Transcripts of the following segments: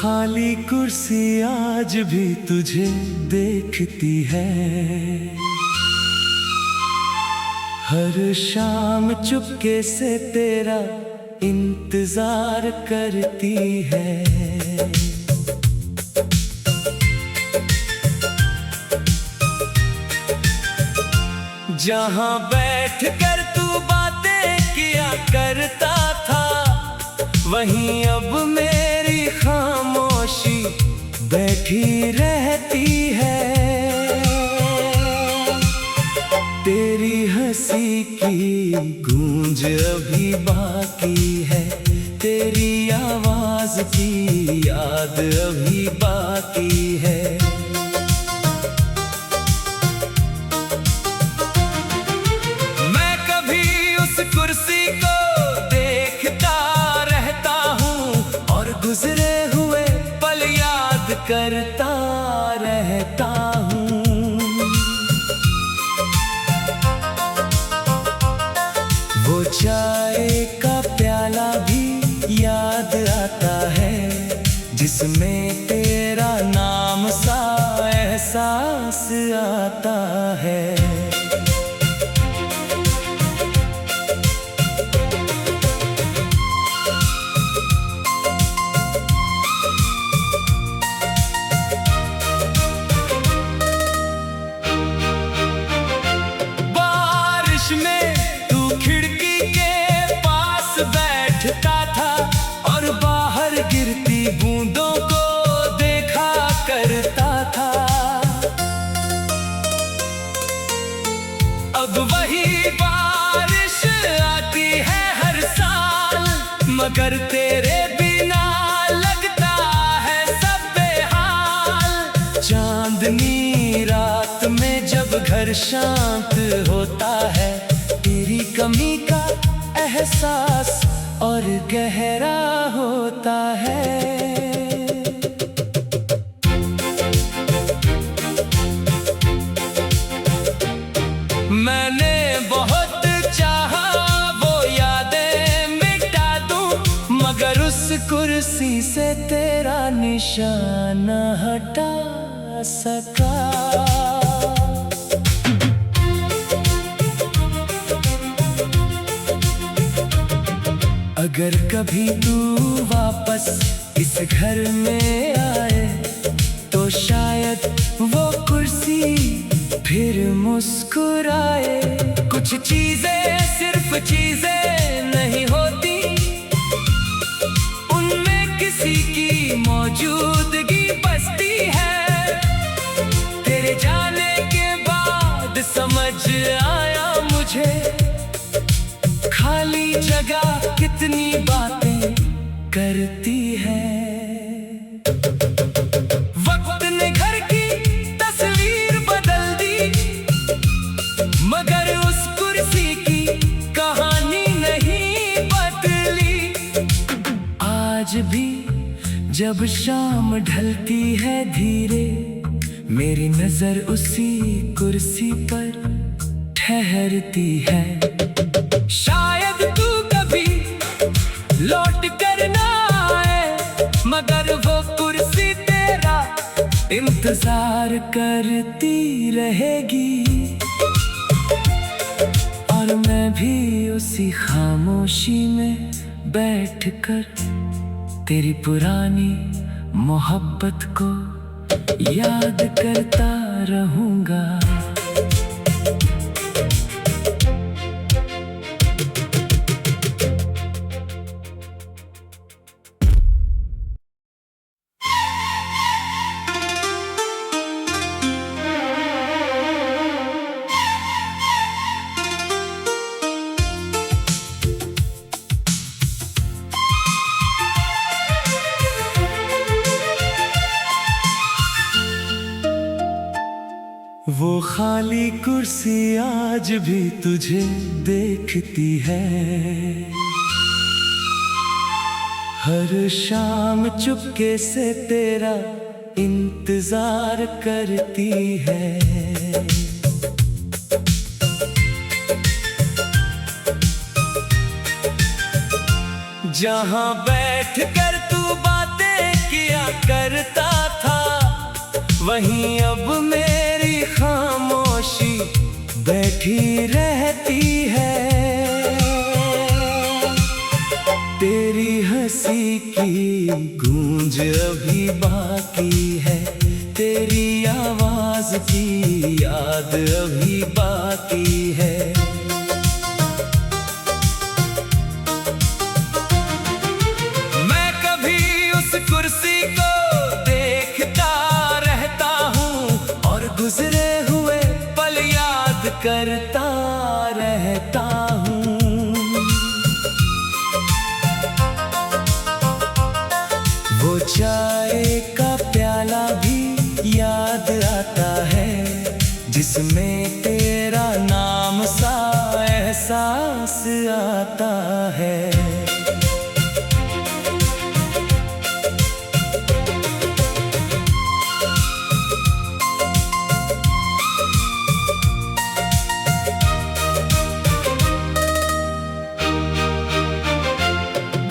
खाली कुर्सी आज भी तुझे देखती है। हर शाम चुपके से तेरा इंतजार करती है। जहां बैठ कर तू बातें किया करता था, वहीं अब मेरी खामोशी बैठी रहती है। तेरी हंसी की गूंज अभी बाकी है, तेरी आवाज की याद अभी बाकी है। मैं कभी उस कुर्सी को देखता रहता हूँ और गुजरे हुए पल याद करता रहता हूँ। वो चाय का प्याला भी याद आता है, जिसमें तेरा नाम सा एहसास आता है। बारिश में तू खिड़की के पास बैठता था और बाहर गिरती बूंदों को देखा करता था। अब वही बारिश आती है हर साल, मगर तेरे बिना लगता है सब बेहाल। चांदनी रात में जब घर शांत होता है, तेरी कमी का एहसास और गहरा होता है। मैंने बहुत चाहा वो यादें मिटा दूं, मगर उस कुर्सी से तेरा निशान न हटा सका। अगर कभी तू वापस इस घर में आए, तो शायद वो कुर्सी फिर मुस्कुराए। कुछ चीजें सिर्फ चीजें नहीं होती, उनमें किसी की मौजूदगी बसती है। तेरे जाने के बाद समझ आया मुझे, खाली जगह कितनी बातें करती है। वक्त ने घर की तस्वीर बदल दी, मगर उस कुर्सी की कहानी नहीं बदली। आज भी जब शाम ढलती है धीरे, मेरी नजर उसी कुर्सी पर ठहरती है। शायद तू कभी लौट कर ना आए, मगर वो कुर्सी तेरा इंतजार करती रहेगी। और मैं भी उसी खामोशी में बैठकर तेरी पुरानी मोहब्बत को याद करता रहूंगा। वो खाली कुर्सी आज भी तुझे देखती है। हर शाम चुपके से तेरा इंतजार करती है। जहां बैठ कर तू बातें किया करता था, वहीं अब मेरी खामोशी बैठी रहती है। तेरी हंसी की गूंज अभी बाकी है, तेरी आवाज की याद अभी बाकी है। मैं कभी उस कुर्सी को देखता रहता हूँ और गुजरे हुए पल याद करता रहता हूँ। वो चाय का प्याला भी याद आता है, जिसमें तेरा नाम सा एहसास आता है।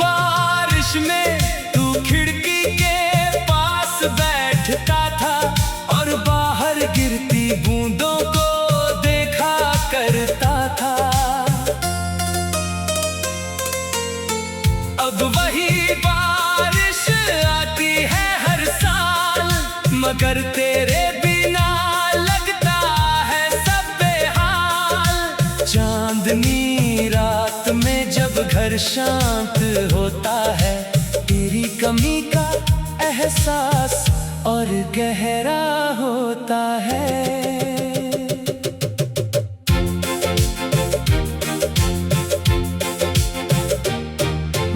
बारिश में तू खिड़की के पास बैठता था और बाहर गिरती बूंदों को देखा करता था। अब वही बारिश आती है हर साल, मगर तेरे बिना लगता है सब बेहाल। चांदनी रात में जब घर शांत होता है, तेरी कमी का एहसास और गहरा होता है।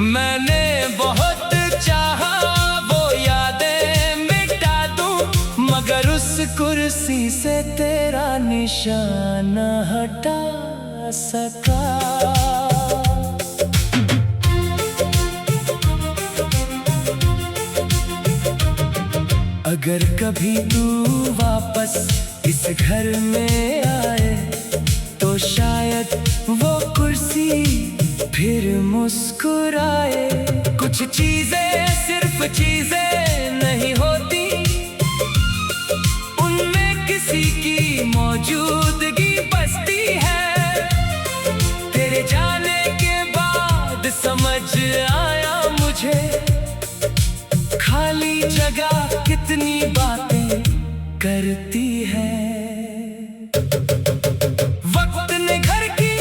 मैंने बहुत चाहा वो यादें मिटा दूं, मगर उस कुर्सी से तेरा निशान न हटा सका। अगर कभी तू वापस इस घर में आए, तो शायद वो कुर्सी फिर मुस्कुराए। कुछ चीजें सिर्फ चीजें नहीं होती, उनमें किसी की मौजूदगी बसती है। तेरे जाने के बाद समझ आया मुझे, खाली जगह कितनी बातें करती है। वक्त ने घर की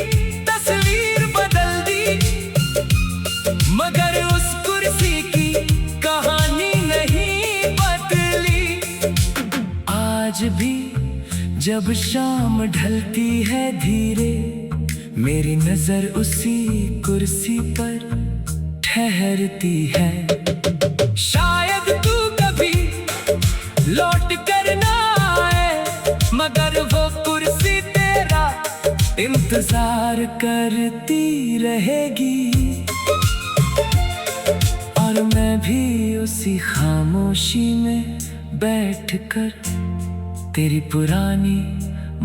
तस्वीर बदल दी, मगर उस कुर्सी की कहानी नहीं बदली। आज भी जब शाम ढलती है धीरे, मेरी नजर उसी कुर्सी पर ठहरती है। शायद तू कभी लौट कर ना आए, मगर वो कुर्सी तेरा इंतजार करती रहेगी। और मैं भी उसी खामोशी में बैठकर तेरी पुरानी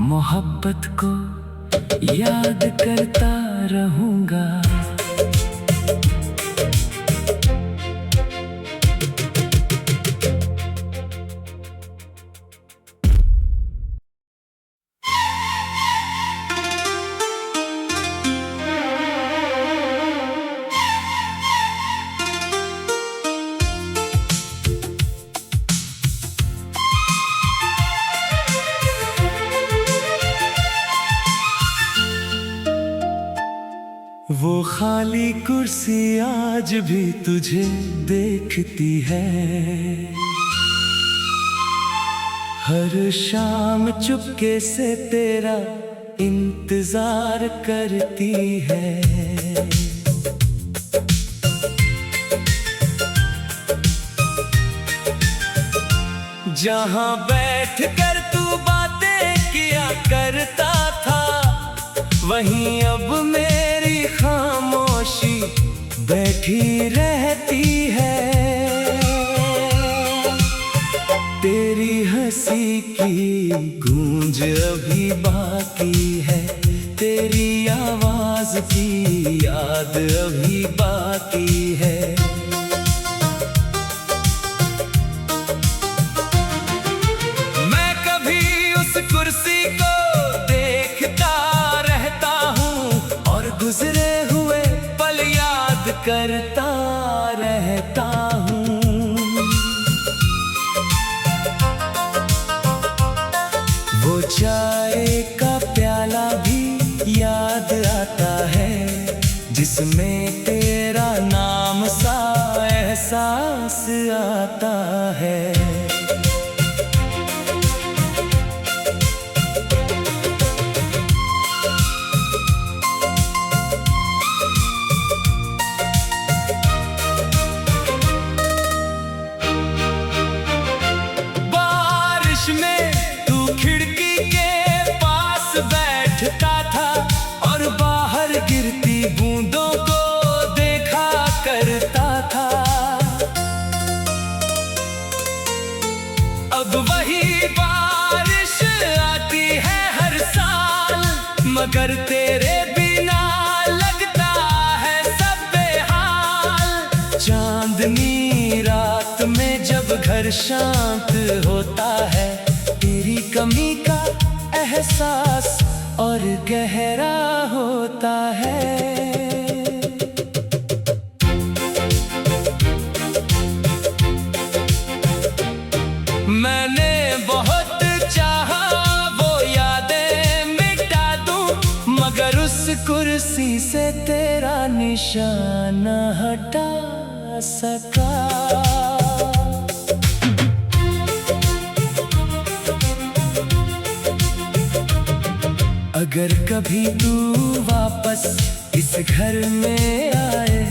मोहब्बत को याद करता रहूंगा। वो खाली कुर्सी आज भी तुझे देखती है, हर शाम चुपके से तेरा इंतजार करती है। जहाँ बैठ कर तू बातें किया करता था, वहीं अब मेरी खामोशी बैठी रहती है। तेरी हंसी की गूंज अभी बाकी है, तेरी आवाज की याद अभी बाकी है। गुजरे हुए पल याद करता रहता हूँ। वो चाय का प्याला भी याद आता है, जिसमें तेरा नाम सा एहसास आता है। बारिश में तू खिड़की के पास बैठता था और बाहर गिरती बूंदों को देखा करता था। अब वही बारिश आती है हर साल, मगर तेरे बिना लगता है सब बेहाल। चांदनी रात में जब घर शांत होता है, तेरी कमी का एहसास और गहरा होता है। मैंने बहुत चाहा वो यादें मिटा दूं, मगर उस कुर्सी से तेरा निशान न हटा सका। अगर कभी तू वापस इस घर में आए,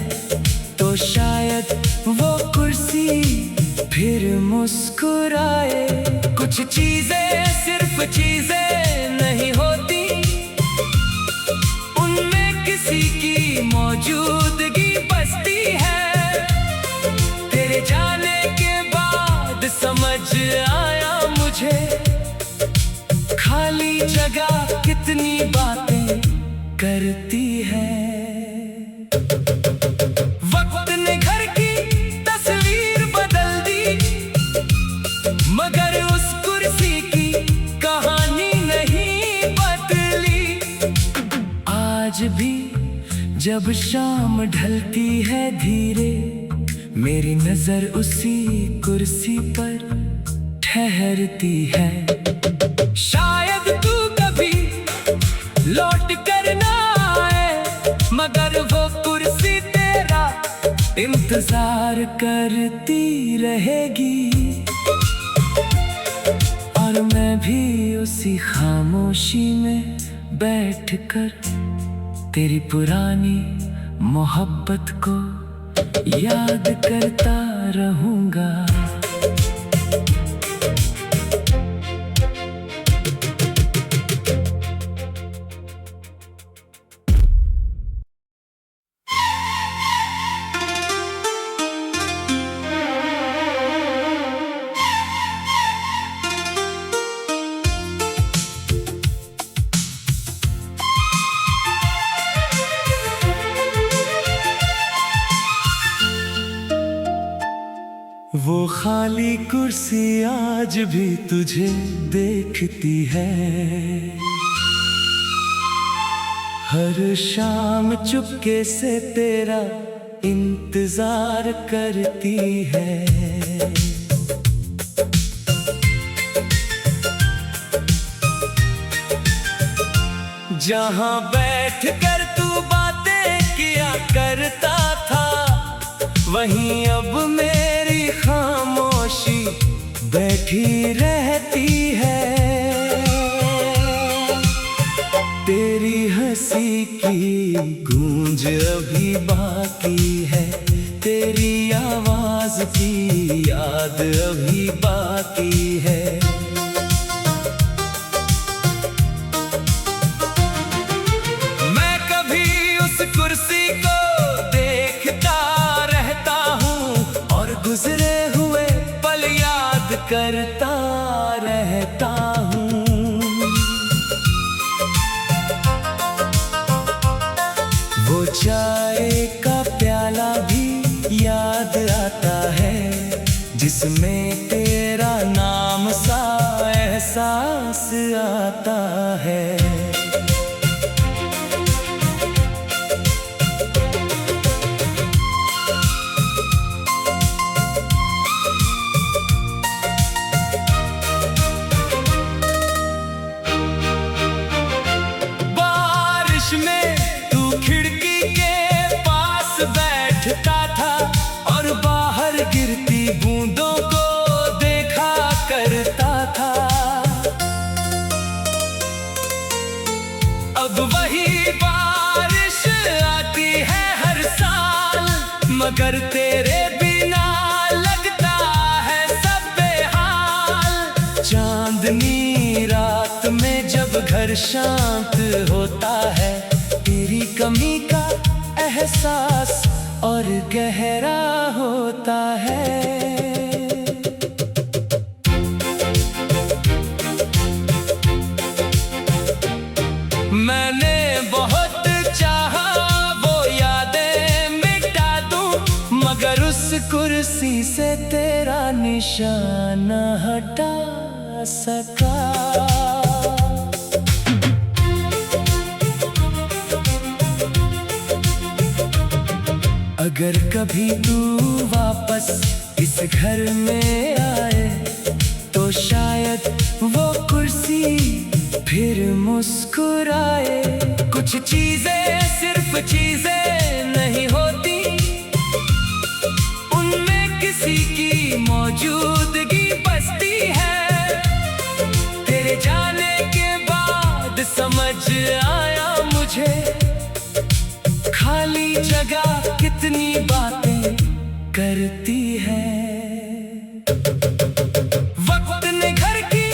तो शायद वो कुर्सी फिर मुस्कुराए। कुछ चीजें सिर्फ चीजें नहीं होती, उनमें किसी की मौजूदगी बसती है। तेरे जाने के बाद समझ आया मुझे, खाली जगह कितनी बातें करती है। वक्त ने घर की तस्वीर बदल दी, मगर उस कुर्सी की कहानी नहीं बदली। आज भी जब शाम ढलती है धीरे, मेरी नजर उसी कुर्सी पर ठहरती है। शायद तू कभी लौट कर ना आए, मगर वो कुर्सी तेरा इंतजार करती रहेगी। और मैं भी उसी खामोशी में बैठकर तेरी पुरानी मोहब्बत को याद करता रहूंगा। वो खाली कुर्सी आज भी तुझे देखती है, हर शाम चुपके से तेरा इंतजार करती है। जहां बैठकर तू बातें किया करता था, वहीं अब मेरी खामोशी बैठी रहती है। तेरी हंसी की गूंज अभी बाकी है, तेरी आवाज की याद अभी बाकी है। मैं कभी उस कुर्सी को देखता रहता हूँ और गुजरे हुए पल याद करता रहता हूँ। वो चाय का प्याला भी याद आता है, जिसमें तेरा नाम सा एहसास आता है। मगर तेरे बिना लगता है सब बेहाल। चांदनी रात में जब घर शांत होता है, तेरी कमी का एहसास और गहरा होता है। मैंने बहुत चाहा वो यादें मिटा दूं, मगर उस कुर्सी से तेरा निशान न हटा सका। अगर कभी तू वापस इस घर में आए, तो शायद वो कुर्सी फिर मुस्कुराए। कुछ चीजें सिर्फ चीजें नहीं होती, उनमें किसी की मौजूदगी बसती है। तेरे जाने के बाद समझ आया मुझे, खाली जगह कितनी बातें करती है। वक्त ने घर की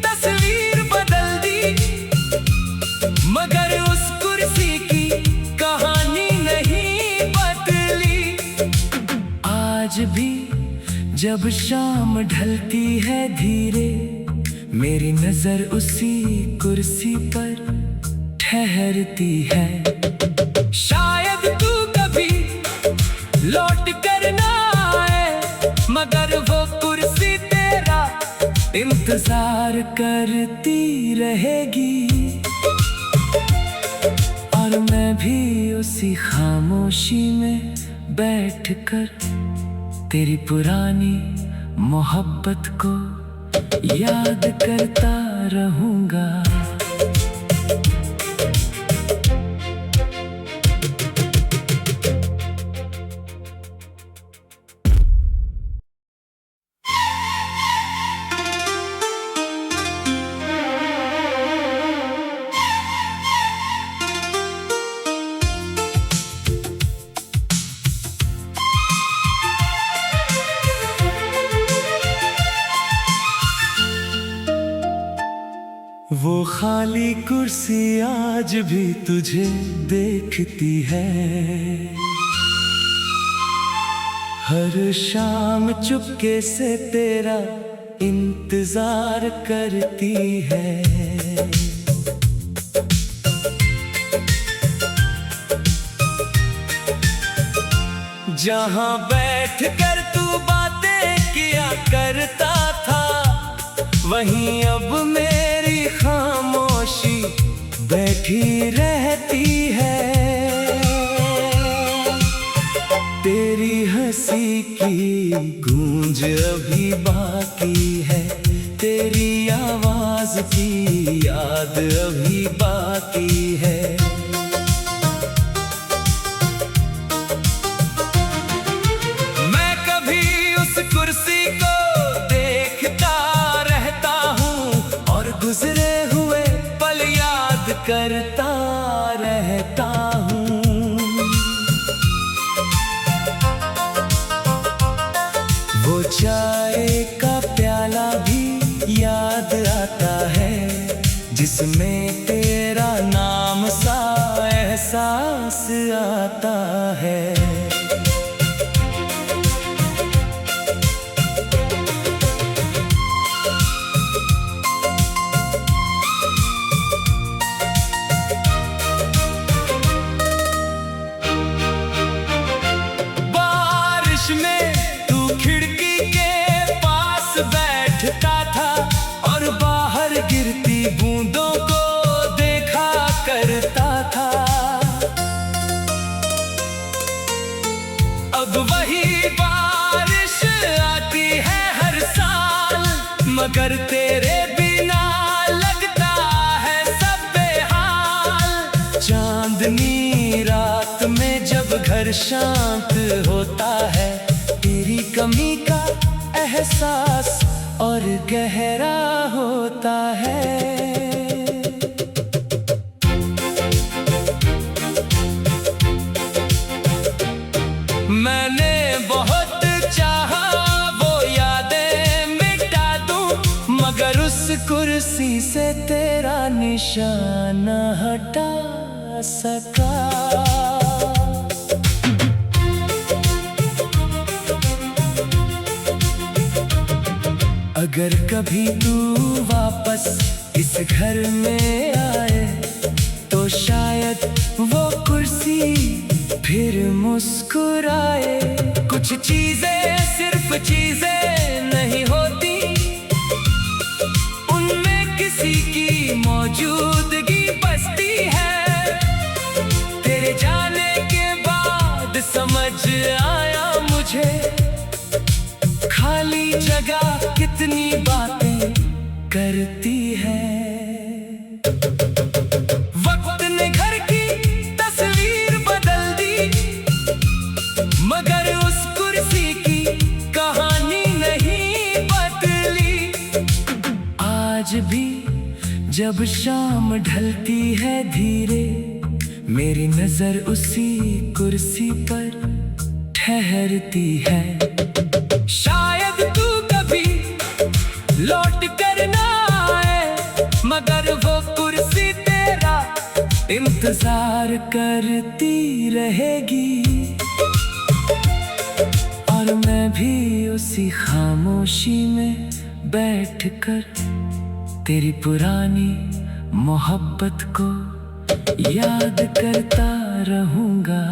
तस्वीर बदल दी, मगर उस कुर्सी की कहानी नहीं बदली। आज भी जब शाम ढलती है धीरे, मेरी नजर उसी कुर्सी पर ठहरती है। शायद तू कभी लौट कर ना आए, मगर वो कुर्सी तेरा इंतजार करती रहेगी। और मैं भी उसी खामोशी में बैठकर तेरी पुरानी मोहब्बत को याद करता रहूंगा। वो खाली कुर्सी आज भी तुझे देखती है, हर शाम चुपके से तेरा इंतजार करती है। जहां बैठ कर तू बातें किया करता था, वहीं अब मेरी खामोशी बैठी रहती है। तेरी हंसी की गूंज अभी बाकी है, तेरी आवाज की याद अभी बाकी है। मैं कभी उस कुर्सी को देखता रहता हूँ और गुजरे हुए पल याद करता रहता हूँ। वो चाय का प्याला भी याद आता है, जिसमें तेरा नाम सा एहसास आता है। में तू खिड़की के पास बैठता था और बाहर गिरती बूंदों को देखा करता था। अब वही बारिश आती है हर साल, मगर तेरे बिना लगता है सब बेहाल। चांदनी रात में जब घर शांत होता है, तेरी कमी का एहसास और गहरा होता है। मैंने बहुत चाहा वो यादें मिटा दूं, मगर उस कुर्सी से तेरा निशान न हटा सका। अगर कभी तू वापस इस घर में आए तो शायद वो कुर्सी फिर मुस्कुराए। कुछ चीजें सिर्फ चीजें नहीं होती, उनमें किसी की मौजूदगी बसती है। तेरे जाने के बाद समझ आया मुझे, खाली जगह कितनी बातें करती है। वक्त ने घर की तस्वीर बदल दी, मगर उस कुर्सी की कहानी नहीं बदली। आज भी जब शाम ढलती है धीरे, मेरी नजर उसी कुर्सी पर ठहरती है। शायद तू कभी लौट कर ना आए, मगर वो कुर्सी तेरा इंतजार करती रहेगी। और मैं भी उसी खामोशी में बैठकर तेरी पुरानी मोहब्बत को याद करता रहूंगा।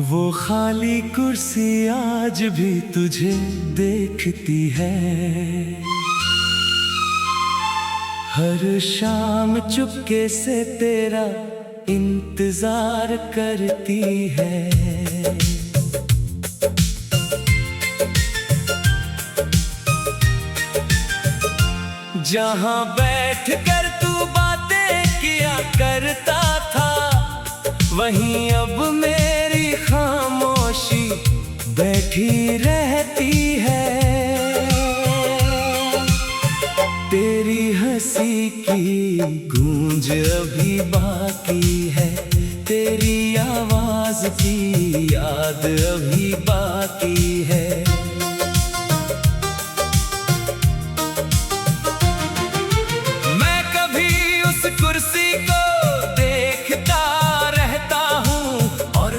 वो खाली कुर्सी आज भी तुझे देखती है, हर शाम चुपके से तेरा इंतजार करती है। जहां बैठकर तू बातें किया करता था, वहीं अब मेरी खामोशी बैठी रहती है। तेरी हंसी की गूंज अभी बाकी है, तेरी आवाज की याद अभी बाकी है। मैं कभी उस कुर्सी को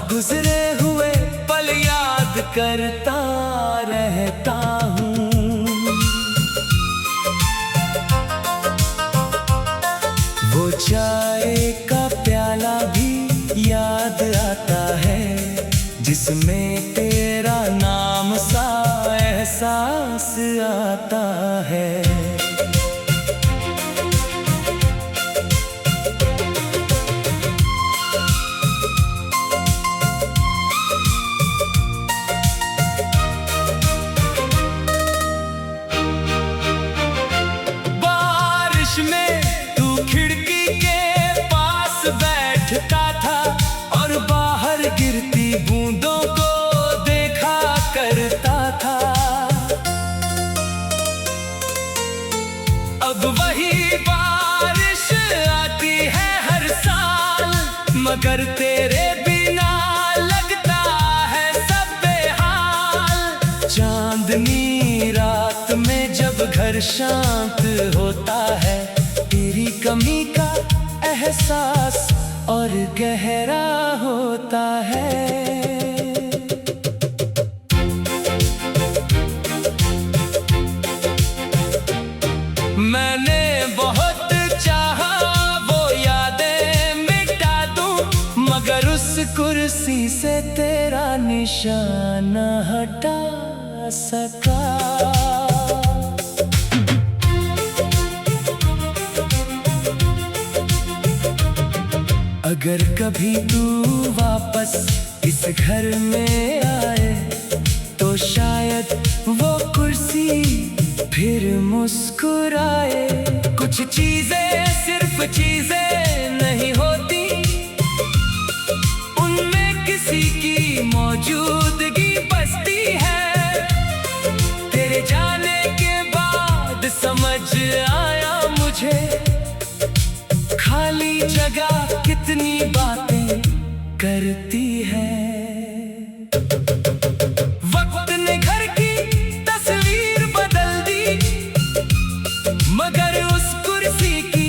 गुजरे हुए पल याद करता रहता हूँ। वो चाय का प्याला भी याद आता है, जिसमें तेरा नाम सा एहसास आता है। में तू खिड़की के पास बैठता था और बाहर गिरती बूंदों को देखा करता था। अब वही बारिश आती है हर साल, मगर तेरे बिना लगता है सब बेहाल। चांदनी रात में जब घर शांत होता है, तेरी कमी का एहसास और गहरा होता है। मैंने बहुत चाहा वो यादें मिटा दूं, मगर उस कुर्सी से तेरा निशान न हटा सका। अगर कभी तू वापस इस घर में आए तो चीजें नहीं होती, उनमें किसी की मौजूदगी बसती है। तेरे जाने के बाद समझ आया मुझे, खाली जगह कितनी बातें करती है। वक्त ने घर की तस्वीर बदल दी, मगर उस कुर्सी की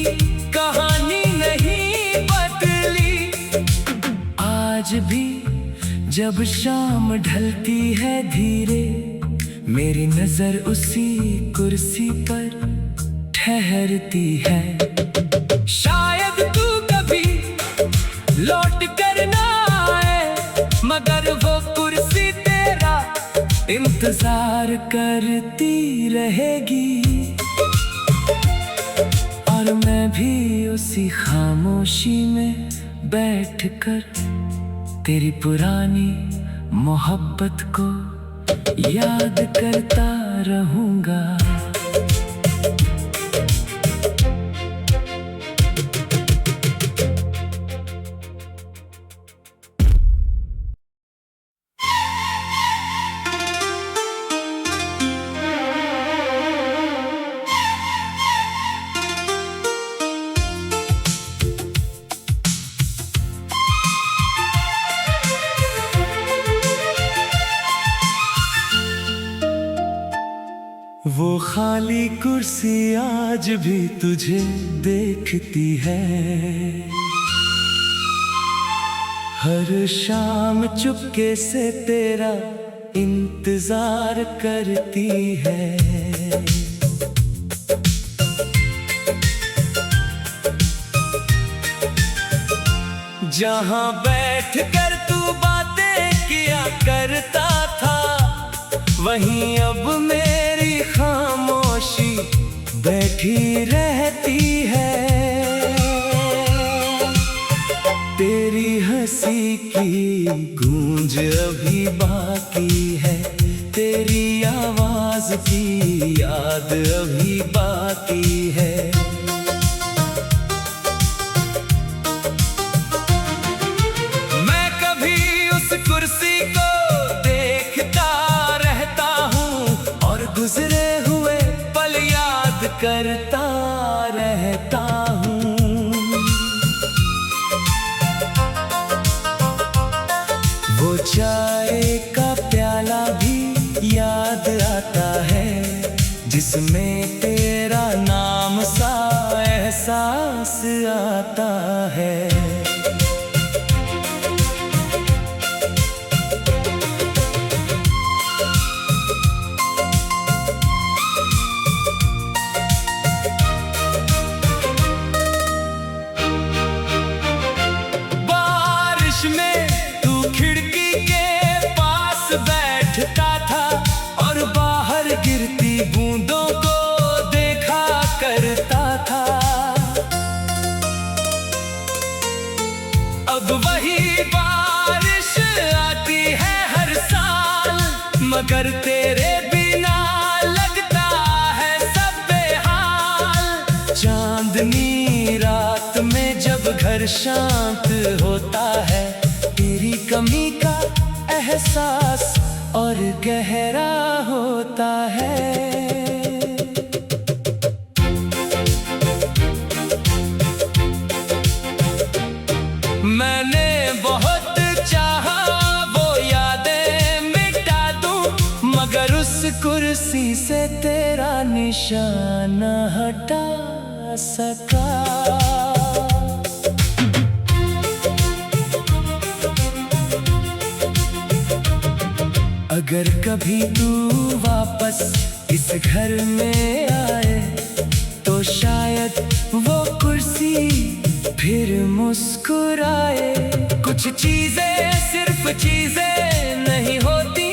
कहानी नहीं बदली। आज भी जब शाम ढलती है धीरे, मेरी नजर उसी कुर्सी पर ठहरती है। शायद तू कभी लौट कर ना आए, मगर वो कुर्सी तेरा इंतजार करती रहेगी। और मैं भी उसी खामोशी में बैठकर तेरी पुरानी मोहब्बत को याद करता रहूंगा। वो खाली कुर्सी आज भी तुझे देखती है, हर शाम चुपके से तेरा इंतजार करती है। जहां बैठ कर तू बातें किया करता था, वहीं अब मेरी खामोशी बैठी रहती है। तेरी हंसी की गूंज अभी बाकी है, तेरी आवाज की याद अभी बाकी है। मैं कभी उस कुर्सी को देखता रहता हूँ और गुजरे हुए पल याद करता रहता हूँ। वो चाय का प्याला भी याद आता है, जिसमें तेरा नाम सा एहसास आता है। में तू खिड़की के पास बैठता था और बाहर गिरती बूंदों को देखा करता था। अब वही बारिश आती है हर साल, मगर तेरे बिना लगता है सब बेहाल। चांदनी रात में जब घर शांत होता है, तेरी कमी का एहसास और गहरा होता है। मैंने बहुत चाहा वो यादें मिटा दूं, मगर उस कुर्सी से तेरा निशान हटा सका। अगर कभी तू वापस इस घर में आए, तो शायद वो कुर्सी फिर मुस्कुराए। कुछ चीजें सिर्फ चीजें नहीं होती,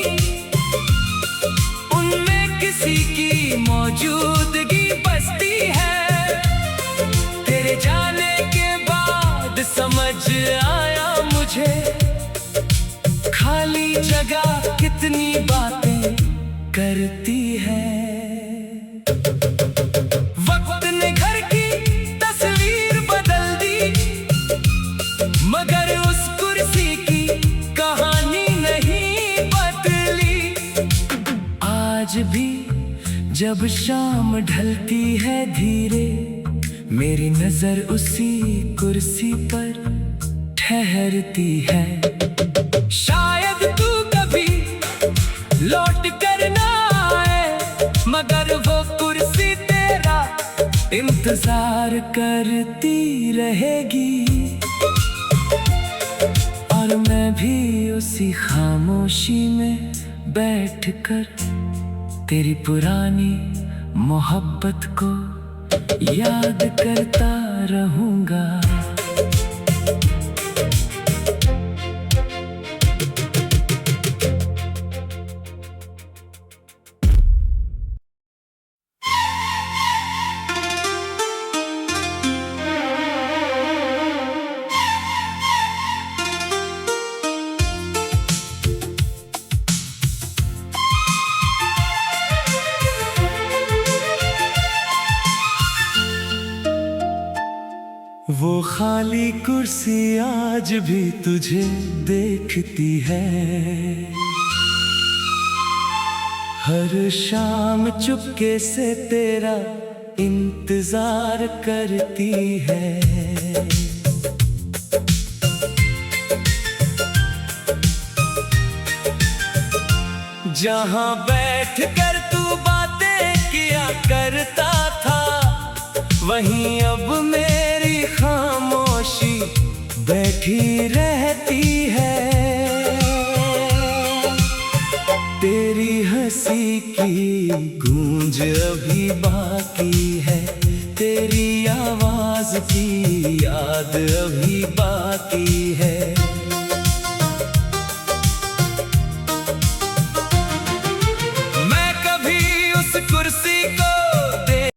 उनमें किसी की मौजूदगी बसती है। तेरे जाने के बाद समझ आया मुझे, खाली जगह कितनी बातें करती है। वक्त ने घर की तस्वीर बदल जब शाम ढलती है धीरे, मेरी नजर उसी कुर्सी पर ठहरती है। शायद तू कभी लौट कर ना आए, मगर वो कुर्सी तेरा इंतजार करती रहेगी। और मैं भी उसी खामोशी में बैठकर तेरी पुरानी मोहब्बत को याद करता रहूंगा। वो खाली कुर्सी आज भी तुझे देखती है, हर शाम चुपके से तेरा इंतजार करती है। जहां बैठकर तू बातें किया करता था, वहीं अब मेरी खामोशी बैठी रहती है। तेरी हंसी की गूंज अभी बाकी है, तेरी आवाज की याद अभी बाकी है।